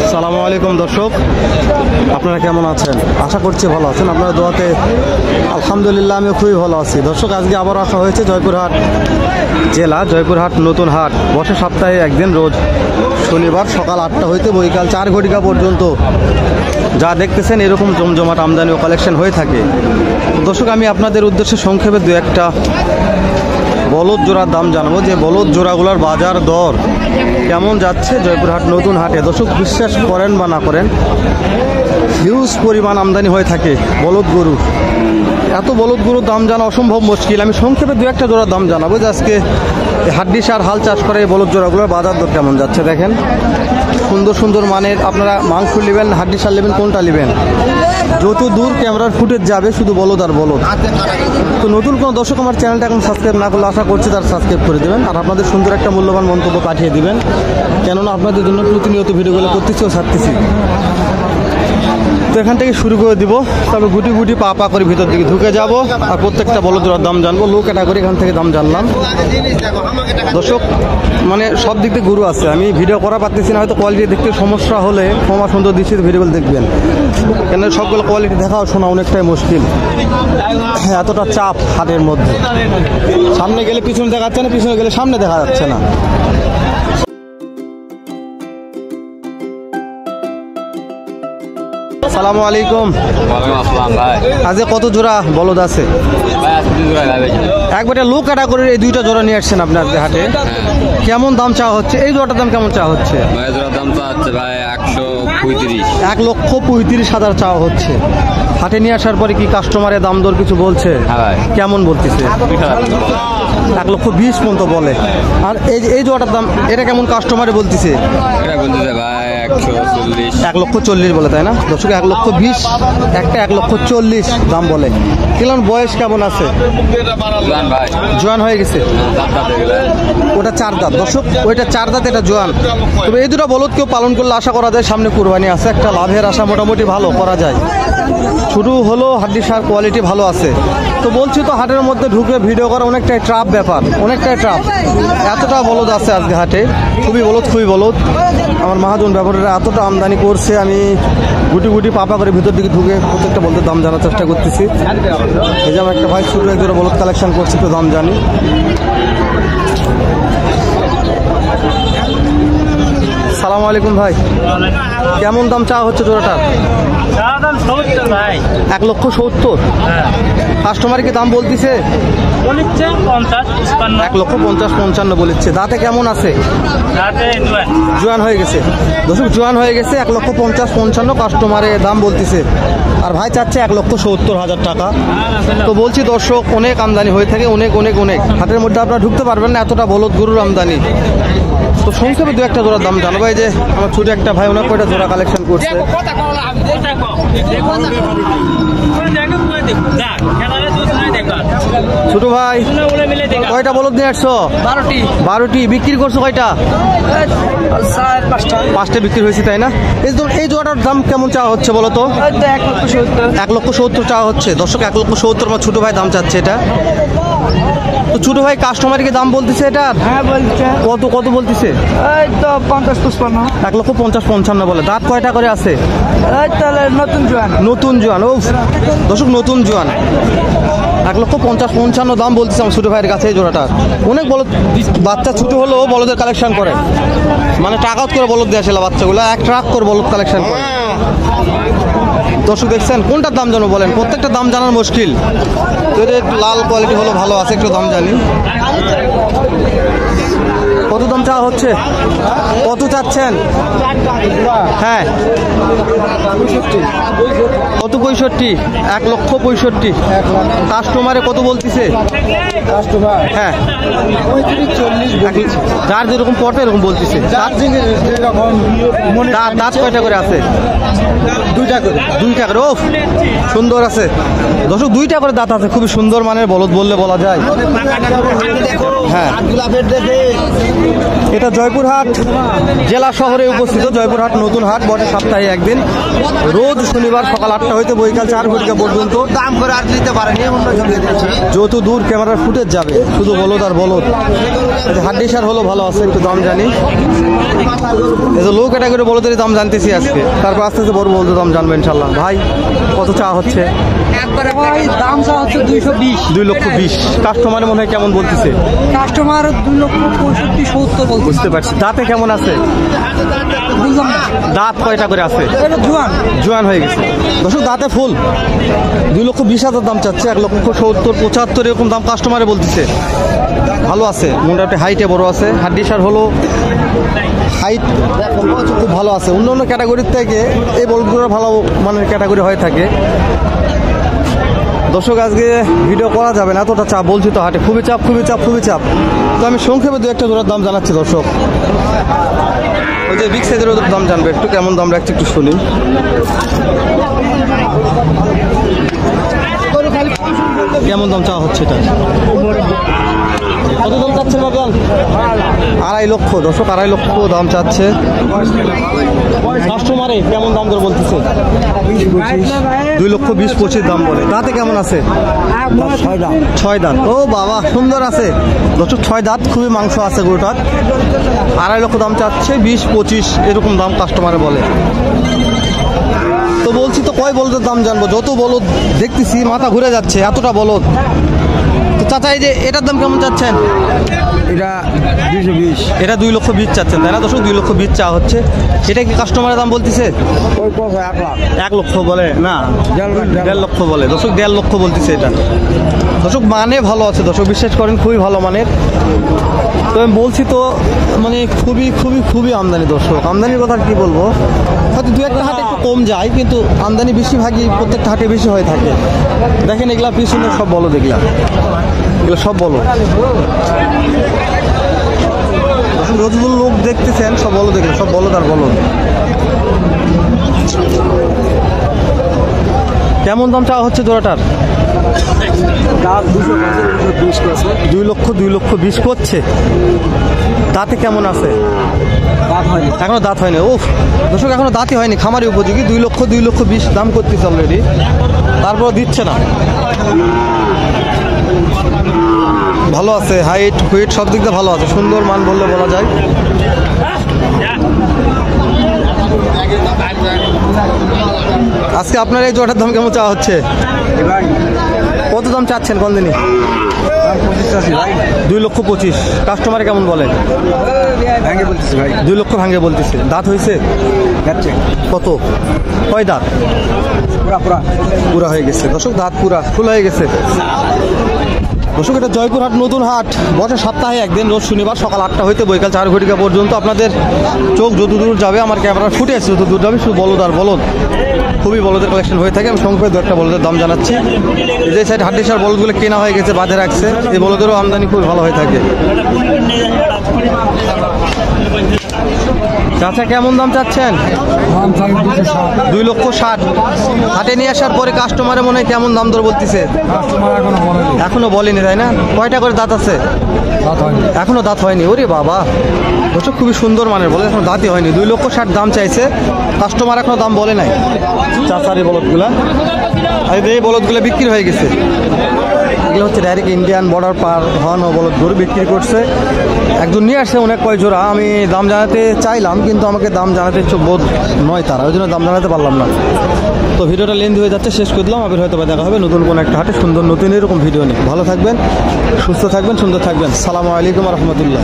আসসালামু আলাইকুম দর্শক, আপনারা কেমন আছেন? আশা করছি ভালো আছেন। আপনারা দোয়াতে আলহামদুলিল্লাহ আমিও খুবই ভালো আছি। দর্শক, আজকে আবার আসা হয়েছে জয়পুরহাট জেলা, জয়পুরহাট নতুন হাট। বসে সপ্তাহে একদিন, রোজ শনিবার সকাল 8টা হইতে বৈকাল 4 ঘটিকা পর্যন্ত। যা দেখতেছেন এরকম জমজমাট আমদানি ও কালেকশন হয়ে থাকে। দর্শক, আমি আপনাদের উদ্দেশ্যে সংক্ষেপে দু একটা বলদ জোড়ার দাম জানাবো, যে বলদ জোড়াগুলোর বাজার দর কেমন যাচ্ছে জয়পুরহাট নতুন হাটে। দর্শক, বিশ্বাস করেন বা না করেন, হিউজ পরিমাণ আমদানি হয়ে থাকে বলদ গরু। এত বলদ গরুর দাম জানা অসম্ভব মুশকিল। আমি সংক্ষেপে দু একটা জোড়ার দাম জানাবো, যে আজকে হাড্ডি সার হাল চাষ করে এই বলদ জোড়াগুলোর বাজার দর কেমন যাচ্ছে। দেখেন, সুন্দর সুন্দর মানের। আপনারা মাংস নেবেন, হাড্ডি সার নেবেন, কোনটা নেবেন? যত দূর ক্যামেরার ফুটেজ যাবে শুধু বলদ আর বলদ। তো নতুন কোনো দর্শক আমার চ্যানেলটা এখন সাবস্ক্রাইব না করলে আশা করছি তারা সাবস্ক্রাইব করে দেবেন, আর আপনাদের সুন্দর একটা মূল্যবান মন্তব্য পাঠিয়ে দিবেন, কেননা আপনাদের জন্য প্রতিনিয়ত ভিডিওগুলো করতেছি ও ছাড়তেছি। তো এখান থেকে শুরু করে দিব, তবে গুটি গুটি পা পা করে ভিতর দিকে ঢুকে যাব, আর প্রত্যেকটা বলদ জোড়ার দাম জানবো। লো ক্যাটাগরি এখান থেকে দাম জানলাম। দর্শক, মানে সব দিক থেকে গরু আছে, আমি ভিডিও করা পারতেছি না, হয়তো কোয়ালিটি দেখতে সমস্যা হলে ক্ষমা সুন্দর দৃষ্টিতে ভিডিওগুলো দেখবেন, কেন সবগুলো কোয়ালিটি দেখা শোনা অনেকটাই মুশকিল। এতটা চাপ হাটের মধ্যে, সামনে গেলে পিছনে দেখা যাচ্ছে না, পিছনে গেলে সামনে দেখা যাচ্ছে না। আসসালামু আলাইকুম। আজকে কত জোড়া বলদ আছে? একবারে লো ক্যাটাগরির এই দুইটা জোড়া নিয়ে আসছেন আপনার হাটে। কেমন দাম চাওয়া হচ্ছে? এই জোড়াটার দাম কেমন চাওয়া হচ্ছে? দাম তো হচ্ছে ভাই 135। 1,35,000 চাওয়া হচ্ছে। হাটে নিয়ে আসার পরে কি কাস্টমারের দাম দর কিছু বলছে? কেমন বলতেছে? 1,20,000 পর্যন্ত বলে। আর এই জোড়াটার দাম এটা কেমন কাস্টমারে বলতেছে? এটা বলতেছে ভাই 140। 1,40,000 বলে, তাই না? দর্শক, 1,20,000 একটা 1,40,000 দাম বলে। কেমন বয়স কেমন আছে? জোয়ান হয়ে গেছে। ওটা 4 দাঁত। দর্শক, ওইটা 4 দাঁত, এটা জোয়ান। তবে এই দুটো বলদ কেউ পালন করলে আশা করা যায় সামনে কুরবানি আছে, একটা লাভের আশা মোটামুটি ভালো করা যায়। শুরু হলো হাড্ডি সার কোয়ালিটি ভালো আছে। তো বলছি তো, হাটের মধ্যে ঢুকে ভিডিও করা অনেকটাই ট্রাপ ব্যাপার, অনেকটাই ট্রাপ। এতটা বলদ আছে আজকে হাটে, খুবই বলদ, খুবই বলদ। আমার মহাজন ব্যাপারীরা এতটা আমদানি করছে, আমি গুটি গুটি পাপা করে ভিতর দিকে ঢুকে প্রত্যেকটা বলদের দাম জানার চেষ্টা করতেছি। এই যে আমার একটা ভাই ছোটো একজোড়া বলদ কালেকশন করছি, তো দাম জানি। সালাম আলাইকুম ভাই, কেমন দাম চাওয়া হচ্ছে জোড়াটার? 1,70,000। কাস্টমার কি দাম বলতেছে? 1,50,000-1,55,000 বলেছে। দাঁতে কেমন আছে? জোয়ান হয়ে গেছে। দর্শক, জোয়ান হয়ে গেছে। 1,50,000-55,000 কাস্টমারে দাম বলতেছে, আর ভাই চাচ্ছে 1,70,000 টাকা। তো বলছি দর্শক, অনেক আমদানি হয়ে থাকে, অনেক অনেক অনেক। হাটের মধ্যে আপনারা ঢুকতে পারবেন না, এতটা বলদ গরুর আমদানি। তো সংক্ষেপে দু একটা জোড়া দাম জানাবো। এই যে আমার ছোট একটা ভাই, ওনার কয়টা জোড়া কালেকশন করছে। ছোট ভাই, কয়টা বলদ নিয়ে আসছো? 12টি। বিক্রি করছো কয়টা? 5টা বিক্রি হয়েছে, তাই না? এই জোড়াটার দাম কেমন চাওয়া হচ্ছে বলো তো? 1,70,000 চাওয়া হচ্ছে। দর্শক, 1,70,000 আমার ছোট ভাই দাম চাচ্ছে এটা। তো ছোট ভাই কাস্টমারকে দাম বলতেছে এটা? হ্যাঁ বলছে। কত বলতেছে? এই তো 50-55। 1,50,000-55,000 বলে। দাঁত কয়টা করে আছে? এই তাহলে নতুন জোয়ান। ও দর্শক, নতুন জোয়ান। 1,50,000-55,000 দাম বলতেছে আমার ছোট ভাইয়ের কাছে এই জোড়াটার। অনেক বলদ, বাচ্চা ছোট হলেও বলদের কালেকশন করে, মানে টাকাত করে বলদ দিয়ে আসে বাচ্চাগুলো, 1 ট্রাক করে বলদ কালেকশন করে। দর্শক, দেখছেন কোনটার দাম জানো বলেন? প্রত্যেকটা দাম জানার মুশকিল। যদি একটু লাল কোয়ালিটি হলো ভালো আছে, একটু দাম জানি। কত দাম চাওয়া হচ্ছে? কত চাচ্ছেন? হ্যাঁ, কত? 65। 1,65,000। কাস্টমারে কত বলতেছে? হ্যাঁ, 35-40। যার যেরকম পটে এরকম বলতেছে। দাঁত কয়টা করে আছে? দুইটা করে। ও সুন্দর আছে দর্শক, দুইটা করে দাঁত আছে, খুবই সুন্দর মানের বলদ বললে বলা যায়। হ্যাঁ, এটা জয়পুরহাট জেলা শহরে উপস্থিত। জয়পুরহাট নতুন হাট বটে সপ্তাহে একদিন, রোজ শনিবার সকাল 8টা হইতে বৈকাল 4 ঘটিকা পর্যন্ত। দাম করে আর দিতে পারেনি, যত দূর ক্যামেরার ফুটেজ যাবে শুধু বলদ আর বলদ। হাড্ডি সার হলো ভালো আছে, একটু দাম জানি। এই যে লো ক্যাটাগরি বলদের দাম জানতেছি আজকে, তারপর আস্তে আস্তে বড় বলদের দাম জানবো ইনশাল্লাহ। ভাই কত চা হচ্ছে? দাম চা হচ্ছে 220। 2,20,000। কাস্টমার মনে হয় কেমন বলতেছে? কাস্টমার 2,65,70 বুঝতে পারছি। দাঁতে কেমন আছে? বুঝলাম না, দাঁত কয়টা করে আছে? এটা জোয়ান জোয়ান হয়ে গেছে দর্শক, দাঁতে ফুল। 2,20,000 দাম চাচ্ছে, 1,70,000 75 এরকম দাম কাস্টমারে বলতেছে। ভালো আছে, মোটামুটি হাইটে বড় আছে। হাড্ডি সার হলো হাইট খুব ভালো আছে। অন্য অন্য ক্যাটাগরির থেকে এই বলগুলোর ভালো মানের ক্যাটাগরি হয়ে থাকে। দর্শক আজকে ভিডিও করা যাবে না, এতটা চাপ বলছি তো হাটে, খুবই চাপ খুবই চাপ খুবই চাপ। তো আমি সংক্ষেপে দু একটা জোড়ার দাম জানাচ্ছি দর্শক। ওই যে বিগ সাইজের ওদের দাম জানবে, একটু কেমন দাম রাখছি একটু শুনি। কেমন দাম চাওয়া হচ্ছে এটা? কত দাম চাচ্ছেন বাবলাল? 2.5 লক্ষ দর্শক, 2.5 লক্ষ দাম চাচ্ছে। কাস্টমারে কেমন দাম ধরে বলতেছে? 2,20,000-25,000 দাম বলে। দাঁতে কেমন আছে? 6 দাঁত। ও বাবা সুন্দর আছে দর্শক, 6 দাঁত, খুবই মাংস আছে গরুটার। 2.5 লক্ষ দাম চাচ্ছে, 20-25 এরকম দাম কাস্টমারে বলে। তো বলছি তো কয় বলদের দাম জানবো, যত বলদ দেখতেছি মাথা ঘুরে যাচ্ছে, এতটা বলদ। তো চাচা এই যে এটার দাম কেমন চাচ্ছেন? এটা 220। এটা 2,20,000 চাচ্ছেন তাই না দর্শক? 2,20,000 চা হচ্ছে। এটা কি কাস্টমারের দাম বলতেছে? 1 লক্ষ বলে না, 1.5 লক্ষ বলে দর্শক, 1.5 লক্ষ বলতেছে এটা দর্শক। মানে ভালো আছে দর্শক, বিশ্বাস করেন খুবই ভালো মানের। তো আমি বলছি তো মানে খুবই খুবই খুবই আমদানি দর্শক। আমদানির কথা কি বলবো, হয়তো দু একটা হাটে একটু কম যায়, কিন্তু আমদানি বেশিরভাগই প্রত্যেকটা হাটে বেশি হয়ে থাকে। দেখেন এগুলা পিছনে সব বলো, দেখলাম এগুলো সব বলো। যতগুলো লোক দেখতেছেন সব বলো, দেখলেন সব বলো তার বলো। কেমন দাম চাওয়া হচ্ছে জোড়াটার? 2,20,000 করছে। দাঁতে কেমন আছে? এখনো দাঁত হয়নি। ওফ দর্শক, এখনো দাঁতই হয়নি, খামারি উপযোগী। 2,20,000 দাম করতেছে অলরেডি, তারপর দিচ্ছে না। ভালো আছে, হাইট ওয়েট সব দিক দিয়ে ভালো আছে, সুন্দর মান বললে বলা যায়। আজকে আপনার এই জোড়াটার দাম কেমন চাওয়া হচ্ছে? কত দাম চাচ্ছেন কোন দিনই? 2,25,000। কাস্টমারে কেমন বলে? 2 লক্ষ ভাঙে বলতেছে। দাঁত হয়েছে? কত? কয় দাঁত? পুরা হয়ে গেছে দর্শক, দাঁত পুরা ফুল হয়ে গেছে দর্শক। এটা জয়পুরহাট নতুন হাট বছর সপ্তাহে একদিন, রোজ শনিবার সকাল 8টা হইতে বৈকাল 4 ঘটিকা পর্যন্ত। আপনাদের চোখ যত দূর যাবে, আমার ক্যামেরার ফুটেজ যত দূর যাবে, শুধু বলদ আর বলদ, খুবই বলদের কালেকশন হয়ে থাকে। আমি সংক্ষেপে দু একটা বলদের দাম জানাচ্ছি। এই যে সাইড হাড্ডি সার বলদগুলো কেনা হয়ে গেছে, বাঁধে রাখছে, এই বলদেরও আমদানি খুবই ভালো হয়ে থাকে। চাচা কেমন দাম চাচ্ছেন? 2,60,000। হাটে নিয়ে আসার পরে কাস্টমারে মনে হয় কেমন দাম দর বলতেছে? এখনো বলেনি তাই না? কয়টা করে দাঁত আছে? এখনো দাঁত হয়নি। ওরে বাবা দর্শক, খুবই সুন্দর মানের বলে, এখনো দাঁতই হয়নি। 2,60,000 দাম চাইছে, কাস্টমার এখনো দাম বলে নাই। চাচার এই বলদগুলা, আর এই বলদগুলা বিক্রি হয়ে গেছে। এগুলো হচ্ছে ডাইরেক্ট ইন্ডিয়ান বর্ডার পার হওয়ানো বলদ গরু বিক্রি করছে। একজন নিয়ে আসছে অনেক কয় জোড়া, আমি দাম জানাতে চাইলাম কিন্তু আমাকে দাম জানাতে বোধ নয় তারা, ওই জন্য দাম জানাতে পারলাম না। তো ভিডিওটা লেন্থ হয়ে যাচ্ছে, শেষ করে দিলাম। আবার হয়তো দেখা হবে নতুন কোনো একটা হাটে সুন্দর নতুন এরকম ভিডিও নিয়ে। ভালো থাকবেন, সুস্থ থাকবেন, সুন্দর থাকবেন। সালামু আলাইকুম রহমতুল্লাহ।